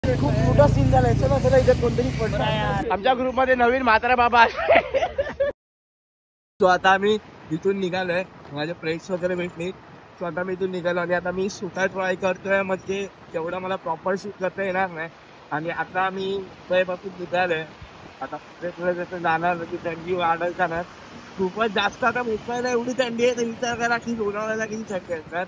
खूप मोठा सीन झालाय. चला चला इथे कोणतरी पडला. आमच्या ग्रुप मध्ये नवीन म्हातारा बाबा. तो आता आम्ही इथून निघालोय. माझे फ्रेंड्स वगैरे भेटले. सो आता मी इथून निघालो आणि आता मी सुद्धा ट्राय करतोय. म्हणजे तेवढा मला प्रॉपर शूट करता येणार नाही. आणि आता मी मुंबईपासून निघालोय. आता पुढे जसं जाणार की थंडी वाढत जाणार. खूपच जास्त आता मुंबईला एवढी थंडी आहे तर विचार करा की लोणावळ्याला किती थंडी असणार.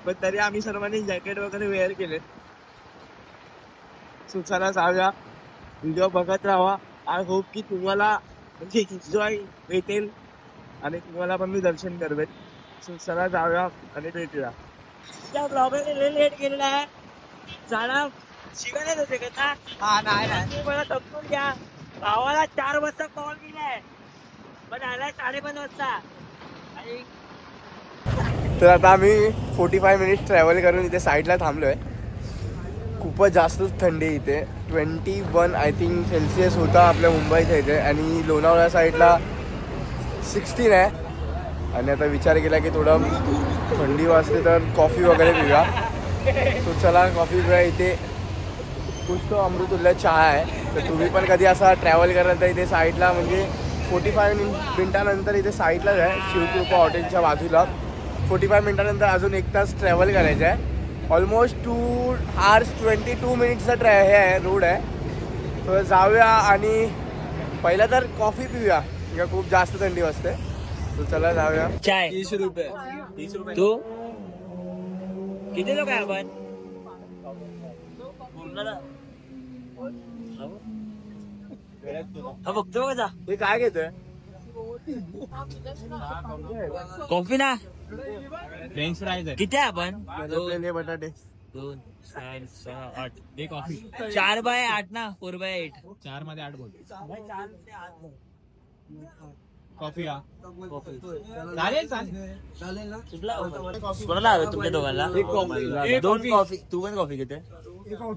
पण तरी आम्ही सर्वांनी जॅकेट वगैरे वेअर केले. सो चला जाऊया. व्हिडिओ बघत राहा. आय होप की तुम्हाला म्हणजे एन्जॉय भेटेल आणि तुम्हाला पण मी दर्शन करवेन. सो चला जाऊया आणि भेटूया. त्या ब्लॉगरने लेट केलेला आहे. जाणार शिकायला होते का? हा नाही मला तपकून घ्या. भावाला 4 वाजता कॉल केलाय पण आलाय 5:30 वाजता. तर आता आम्ही 45 मिनिट ट्रॅव्हल करून इथे साईडला थांबलोय. खूपच जास्त थंडी इथे. 21 आय थिंक सेल्सिअस होता आपल्या मुंबईच्या इथे आणि लोणावळा साईडला 16 आहे. आणि आता विचार केला की थोडं थंडी वाजते तर कॉफी वगैरे पिऊया. सो चला कॉफी पिऊया. इथे कुछ तो अमृतुल्य चहा आहे. तर तुम्ही पण कधी असा ट्रॅव्हल कराल तर इथे साईडला म्हणजे 45 मिनिटानंतर इथे साईडलाच आहे शिवकृपा हॉटेलच्या बाजूला. 45 मिनिटानंतर अजून 1 तास ट्रॅव्हल करायचं आहे. ऑलमोस्ट 2 hours 22 मिनिट्सचा हे आहे रोड आहे. तर जाऊया आणि पहिला तर कॉफी पिऊया. खूप जास्त थंडी वाजते. तो चला जाऊया. चाय 30 रुपये. तू किती लोक आहे आपण? बघतो का? हे काय घेतोय? कॉफी ना. फ्रेंच फ्राईज आहे. किती आहे आपण? प्लेन बटाटे 2, 4, 6, 8. एक कॉफी 4/8 ना. 4/8. 4 मध्ये 8 बोल. कॉफी हा चालेल चालेल ना. कोणाला हवे तुमच्या दोघांना? 2 कॉफी. तू पण कॉफी घेते?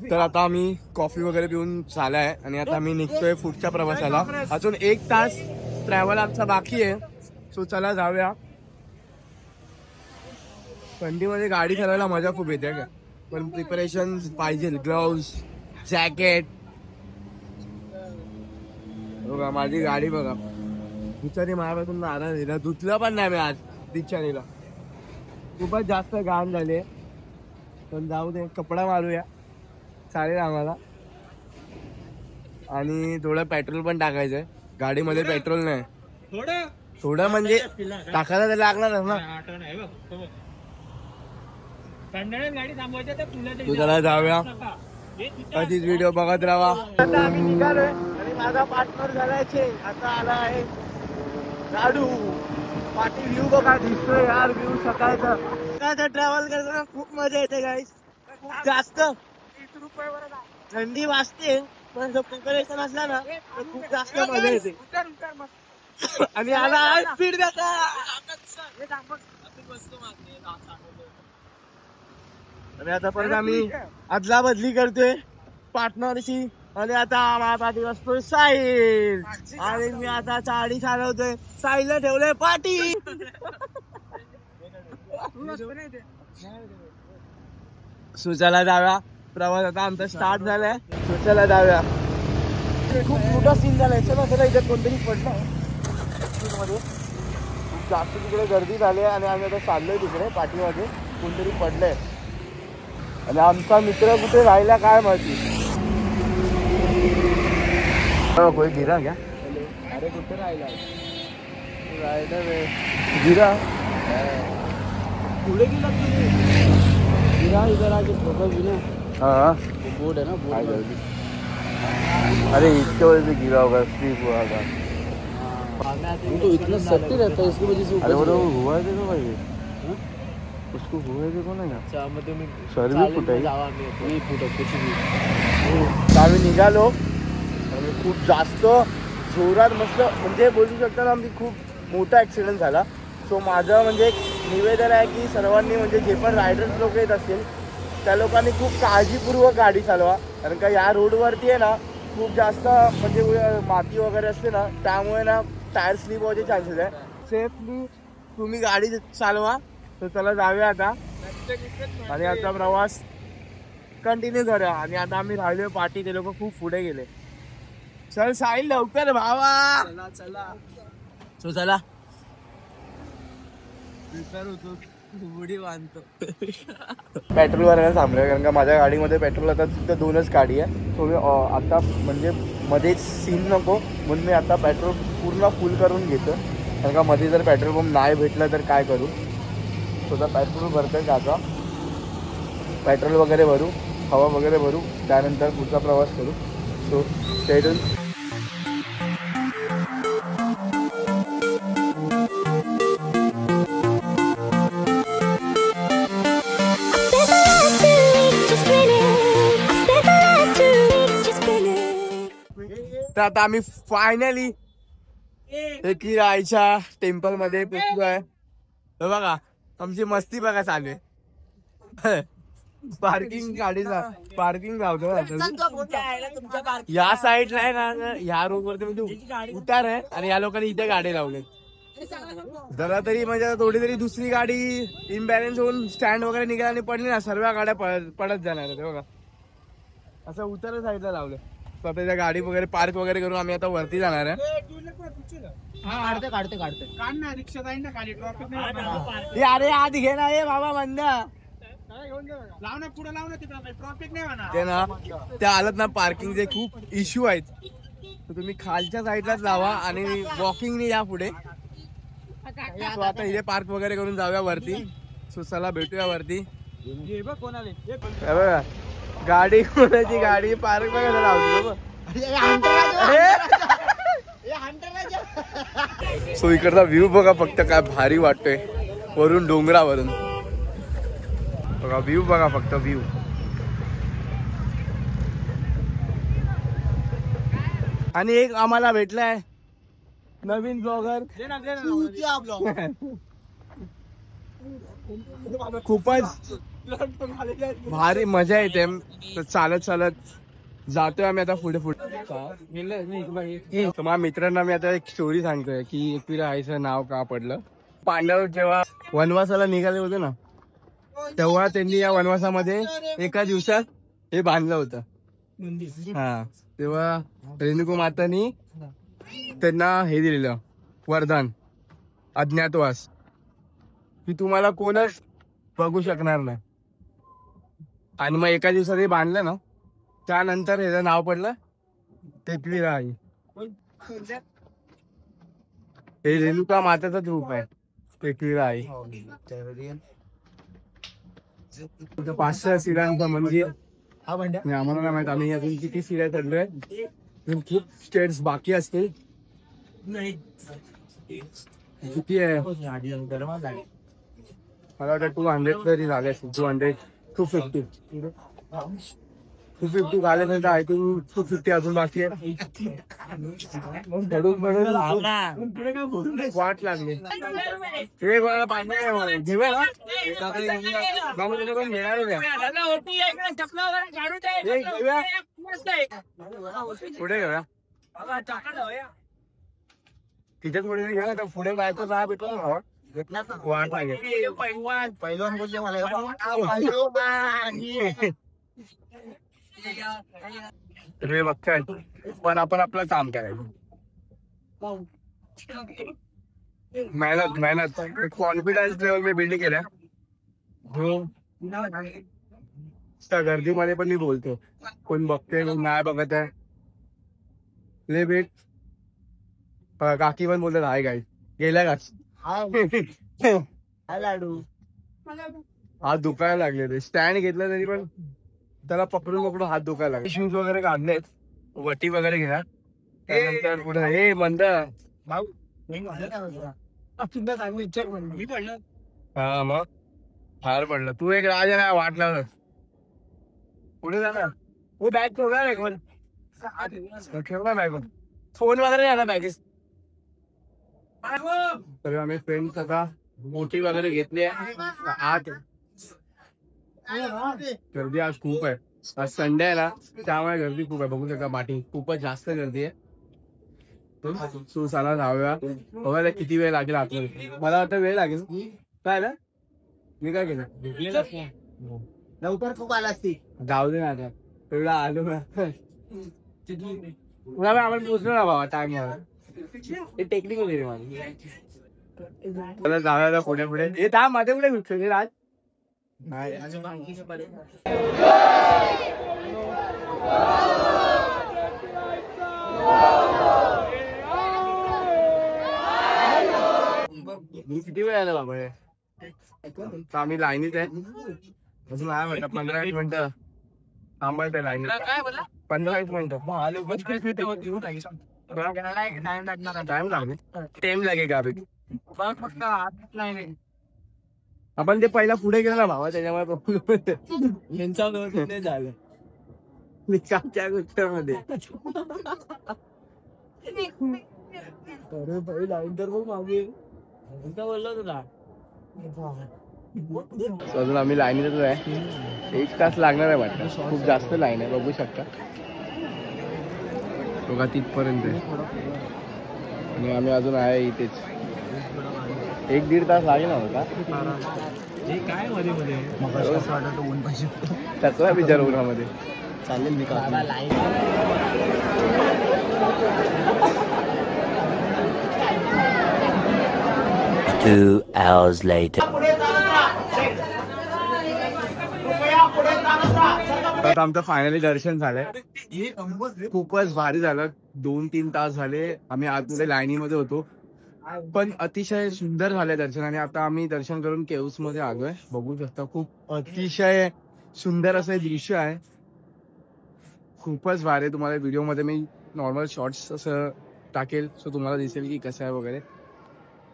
तर आता आम्ही कॉफी वगैरे पिऊन झालाय आणि आता आम्ही निघतोय पुढच्या प्रवासाला. अजून 1 तास ट्रॅव्हल आमचा बाकी आहे. सो चला जाऊया. थंडीमध्ये गाडी चालवायला मजा खूप येते का पण प्रिपरेशन पाहिजे. Gloves, jacket. बघा माझी गाडी बघा. बिचारी माझ्यापासून नाराज आहे. धुतलं पण नाही मी आज बिचारीला. खूपच जास्त घाण झाले पण जाऊ दे. कपडा मारूया चालेल आम्हाला. आणि थोडं पेट्रोल पण टाकायचंय. गाडीमध्ये पेट्रोल नाही. थोडं म्हणजे टाकायला तर लागणारच ना. तुला जाऊया. कधीच व्हिडिओ बघत राहा. आता आम्ही निघालोय आणि माझा पार्टनर झालायचे. आता आला आहे लाडू. पाठी व्ह्यू बघा दिसतोय यार. व्ह्यू सकाळचा ट्रॅव्हल करताना खूप मजा येते गाईस. खूप जास्त थंडी वाजते पण जर प्रिपरेशन असला ना तर खूप जास्त मजा येते. आणि आला स्पीड आणि आता परत आम्ही अदला बदली करतोय पार्टनरशी. आणि आता माझ्या बसतोय साहिल आणि मी आता चाळी चालवतोय. साहिलला ठेवलंय पाठी. सुचाला जाऊया. प्रवास आता आमचा स्टार्ट झालाय. सुचाला जाऊया. खूप मोठा सीन झालाय. चला चला इथे कोणतरी पडलं मध्ये. खूप जास्त तिकडे गर्दी झाली आणि आम्ही आता चाललोय तिकडे. पाठीमध्ये कोणतरी पडलंय आणि आमचा मित्र कुठे राहिला काय माहिती. कोई गिरा क्या? अरे कुठे राहिला गिरा पुढे गेला गिरा. इधर आके फोकस गिरा. हाँ बोर्ड है ना बोर्ड. अरे इसके वजह से गिरा होगा. स्लिप हुआ था. तो इतना सख्ती रहता है इसकी वजह से. अरे वो हुआ है देखो भाई. उसको हुआ है देखो ना. अच्छा मग तुम्ही सर्विस फुटाई मी फुटत कुछ भी. आम्ही निघालो आणि खूप जास्त जोरात मस्त म्हणजे बोलू शकता ना आमची खूप मोठा ॲक्सिडेंट झाला. सो माझं म्हणजे एक निवेदन आहे की सर्वांनी म्हणजे जे पण रायडर्स लोक येत असतील त्या लोकांनी खूप काळजीपूर्वक गाडी चालवा. कारण का या रोडवरती आहे ना खूप जास्त म्हणजे माती वगैरे असते ना त्यामुळे ना टायर स्लिप व्हायचे चान्सेस आहे. सेफली तुम्ही गाडी चालवा. तर चला जाऊया आता. आणि आता प्रवास कंटिन्यू करा. आणि आता आम्ही राहिलोय पाठी, ते लोक खूप पुढे गेले. चल साहिल लवकर भावा. चला चला उडी बांधतो. पेट्रोल भरायला थांबलोय कारण का माझ्या गाडीमध्ये पेट्रोल आता फक्त 2च गाडी आहे. तो मी आता म्हणजे मध्येच सीन नको म्हणून मी आता पेट्रोल पूर्ण फुल करून घेतो. कारण का मध्ये जर पेट्रोल पंप नाही भेटलं तर काय करू. स्वतः पेट्रोल भरतोय आता. पेट्रोल वगैरे भरू, हवा वगैरे भरू, त्यानंतर पुढचा प्रवास करू. So stay tune. तर आता आम्ही फायनली एकविराईच्या टेम्पल मध्ये पोहोचलोय. बघा आमची मस्ती बघा चालू आहे. पार्किंग गाडीचा पार्किंग लावतो. या साईडला आहे ना, या रोड वरती म्हणजे उतार आहे आणि या लोकांनी इथे गाडी लावले. जरा तरी म्हणजे थोडी तरी दुसरी गाडी इम्बॅलन्स होऊन स्टँड वगैरे निघाला आणि पडली ना, सर्व गाड्या पडत जाणार आहेत. बघा असं उतार साईडला लावलं. तर आपल्या त्या गाडी वगैरे पार्क वगैरे करून आम्ही आता वरती जाणार आहे. अरे आत घे ना ये बाबा मंद ते ना, त्या आलत ना पार्किंगचे खूप इश्यू आहेत. तर तुम्ही खालच्या साईडलाच लावा आणि वॉकिंगने या पुढे. सो आता इथे पार्क वगैरे करून जाऊया वरती. सो चला भेटूया वरती. बघा गाडी कोणाची गाडी पार्क बघायला लावतो. सो इकडचा व्ह्यू बघा फक्त काय भारी वाटतोय वरून डोंगरावरून. बघा व्ह्यू बघा फक्त व्ह्यू. आणि एक आम्हाला भेटलाय नवीन ब्लॉगर. खूपच भारी मजा येते. चालत चालत जातोय आम्ही आता पुढे पुढे. माझ्या मित्रांना मी आता एक स्टोरी सांगतोय की एकविराईचं नाव का पडलं. पांडव जेव्हा वनवासाला निघाले होते ना, तेव्हा त्यांनी या वनवासामध्ये एका दिवसात हे बांधलं होतं. हा तेव्हा रेणुका मातानी त्यांना हे दिलेलं वरदान, अज्ञातवास, की तुम्हाला कोणच बघू शकणार नाही. आणि मग एका दिवसात हे बांधलं ना, त्यानंतर ह्याचं नाव पडलं एकविराई. हे रेणुका माताचं रूप आहे एकविराई. 500 सिड्यांचं मंदिर. आम्हाला नाही माहित आम्ही अजून किती सिड्या चढलोय. खूप स्टेट्स बाकी असतील. किती आहे मला वाटतं 200 तरी झाले असतील. 250 झाले नाही तर आय थिंक 250 अजून बाकी आहे. वाट लागली ते पाणी घेऊया पुढे घेऊया तिच्यात पुढे घ्या. पुढे बायको राहा भेटलो वाट लागेल. पहिलवान बोलले मला रे बघताय, पण आपण आपलं काम करायचं. मेहनत कॉन्फिडन्स लेवल मी बिल्ड केल्या. त्या गर्दीमध्ये पण मी बोलतो, कोण बघते कोण नाही बघत आहे. ले भेट काकी पण बोलतात हाय गाई गेल्या का लाडू. हात दुखायला लागले. ते स्टँड घेतलं तरी पण त्याला पकडून हात दुखायला लागले. शूज वगैरे काढलेत, वटी वगैरे घेणार. त्यानंतर पुढे हे बंद भाऊ हा मग फार पडलं. तू एक राजा नाही वाट लावलं पुढे जाणार. हो बॅग ठेवणार आहे कोण ठेवणार बॅग फोन वगैरे नाही बॅगेस. तर आम्ही फ्रेंड्स आता मोठी वगैरे घेतली आहे. आत गर्दी आज खूप आहे. आज संडे आहे ना, त्यामुळे गर्दी खूप आहे. बघू शकता पाठी खूपच जास्त गर्दी आहे. सो चला जाऊया. बघा किती वेळ लागेल आतमध्ये. मला वाटतं वेळ लागेल काय ना. मी काय केलं लवकर खूप आला असती. जाऊ दे ना आता एवढं आलो ना आपण पोचलो ना बाबा टाइम ते टेक्निक होती रे माझी. चला जाऊया पुढे पुढे. हे था मध्ये कुठे घुसले राज नाही. किती वेळ आला बाबा हे? आम्ही लाईनीत आहे अजून आहे म्हणतात 15-20 मिनिटं थांबायचं लाईनीत. 15-20 मिनिटं टाइम लागेल. टाइम लागेल का आपण ते पहिला पुढे गेलो ना भावा त्याच्यामुळे यांचा नाही झालं त्या गोष्टीमध्ये. अरे लाईन तर बघ मागे बोललो तुला. अजून आम्ही लाईनीतच आहे. 1 तास लागणार आहे वाटतं. खूप जास्त लाईन आहे बघू शकता बघा तिथपर्यंत आणि आम्ही अजून आहे इथेच. 1-1.5 तास लागेल ना होता काय मध्ये मध्ये त्याचा विचार उन्हामध्ये चालेल मी का 2 hours later. आता आमचं फायनली दर्शन झालंय. खूपच भारी झालं. 2-3 तास झाले आम्ही आतमध्ये लाईनीमध्ये होतो पण अतिशय सुंदर झालंय दर्शन. आणि आता आम्ही दर्शन करून केव्स मध्ये आलोय. बघू शकता खूप अतिशय सुंदर असं दृश्य आहे. खूपच भारी. तुम्हाला व्हिडिओ मध्ये मी नॉर्मल शॉर्ट्स असं टाकेल सो तुम्हाला दिसेल की कसं आहे वगैरे.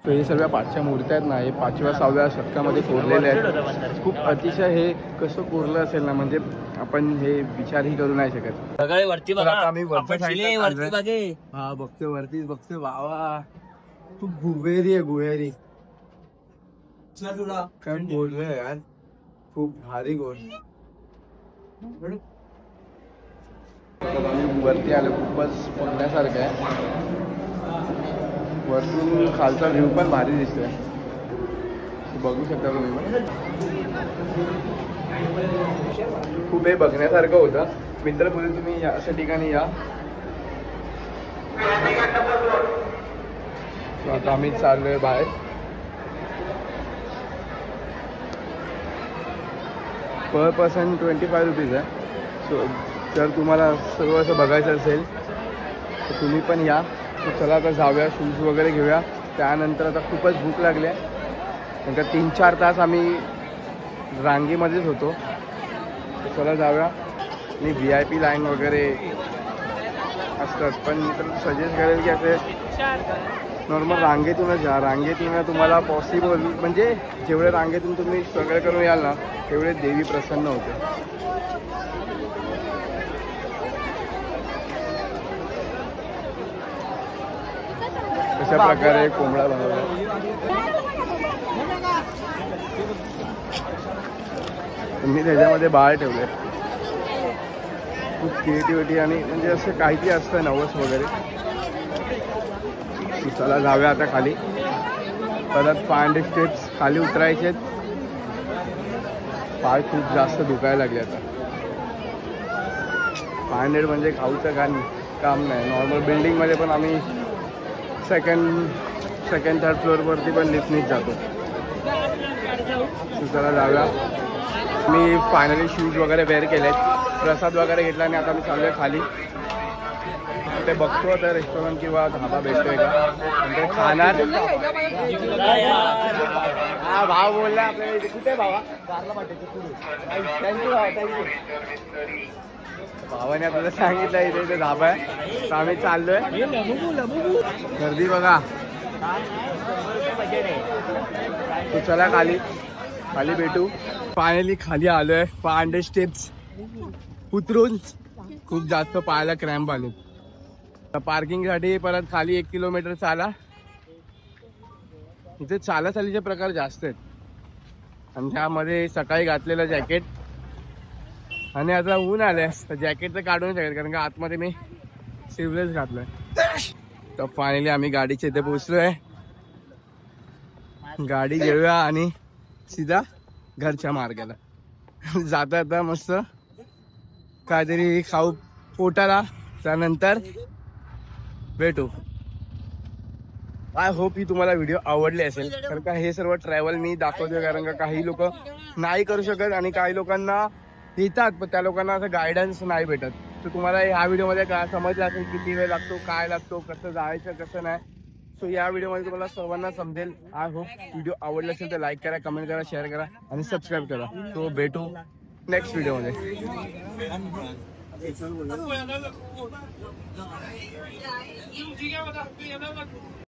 तर हे सर्व पाचशा मूर्त्या आहेत ना हे 5व्या-6व्या शतकामध्ये कोरलेले आहेत. खूप अतिशय हे कसं कोरलं असेल ना म्हणजे आपण हे विचारही करू नाही शकत. वरती तर आता आम्ही वरती बघे. हा बघतोय वरतीच बघतोय. वावा खूप गुहेरी आहे गुहेरी. तुला काय बोललोय यार खूप भारी गोष्ट. आम्ही वरती आलो. खूपच बघण्यासारखं आहे. वरतून खालचा व्ह्यू पण भारी दिसतोय. बघू शकता तुम्ही खूप हे बघण्यासारखं होतं. मित्रपुरी तुम्ही अशा ठिकाणी या. आता आम्ही चाललोय बाहेर. पर पर्सन 25 रुपीज आहे. सो जर तुम्हाला सर्व असं बघायचं असेल तर तुम्ही पण या. तर चला आता जाऊया शूज वगैरे घेऊया. त्यानंतर आता खूपच भूक लागली आहे नंतर 3-4 तास आम्ही रांगेमध्येच होतो. तर चला जाऊया. मी VIP लाईन वगैरे असतात पण मी तर सजेस्ट करेल की असे नॉर्मल रांगेतूनच जा. रांगेतून तुम्हाला पॉसिबल म्हणजे जेवढे रांगेतून तुम्ही स्ट्रगल करून याल ना तेवढे देवी प्रसन्न होते. अशा प्रकारे कोंबडा बनवला. मी त्याच्यामध्ये बाळ ठेवले. खूप क्रिएटिव्हिटी आणि म्हणजे असं काहीतरी असतं नवस वगैरे. चला जाऊया आता खाली. परत 500 स्टेप्स खाली उतरायचे. पाय खूप जास्त दुखायला लागले आता. 500 म्हणजे खाऊचं काम नाही. नॉर्मल बिल्डिंगमध्ये पण आम्ही सेकंड थर्ड फ्लोअरवरती पण लिफ्टनीच जातो. चला जाऊया. मी फायनली शूज वगैरे वेअर केलेत. प्रसाद वगैरे घेतला आणि आता मी चाललोय खाली. ते बघतो आता रेस्टॉरंट किंवा धाबा भेटतोय का म्हणजे खाणार. हा भाव बोलला आपल्याला इथे कुठे भावा थँक्यू भावा थँक्यू. भावाने आपल्याला सांगितलं इथे धाबा आहे तर आम्ही चाललोय. गर्दी बघा. तो चला खाली भेटू. फायनली खाली आलोय. 500 स्टेप्स उतरून खूप जास्त पायाला क्रॅम्प आले. पार्किंग साठी परत खाली 1 किलोमीटर चाला. इथे चालाचालीचे प्रकार जास्त आहेत आणि त्यामध्ये सकाळी घातलेलं जॅकेट आणि आता ऊन आलंय तर जॅकेट तर काढून शकत कारण का आतमध्ये मी स्लीवलेस घातलंय. तर फायनली आम्ही गाडीच्या इथे पोहोचलोय. गाडी घेऊया आणि सीधा घरच्या मार्गाला. जाता जाता मस्त काहीतरी खाऊ पोटाला, त्यानंतर भेटू. आय होप ही तुम्हाला व्हिडिओ आवडली असेल, कारण का हे सर्व ट्रॅव्हल मी दाखवतोय, कारण का काही लोक नाही करू शकत आणि काही लोकांना येतात पण त्या लोकांना असं गायडन्स नाही भेटत. तर तुम्हाला ह्या व्हिडिओमध्ये काय समजलं असेल किती वेळ लागतो, काय लागतो, कसं जायचं कसं नाही. सो या व्हिडिओमध्ये तुम्हाला सर्वांना समजेल. आय होप व्हिडिओ आवडला असेल तर लाईक करा, कमेंट करा, शेअर करा आणि सबस्क्राईब करा. सो भेटू नेक्स्ट व्हिडिओमध्ये.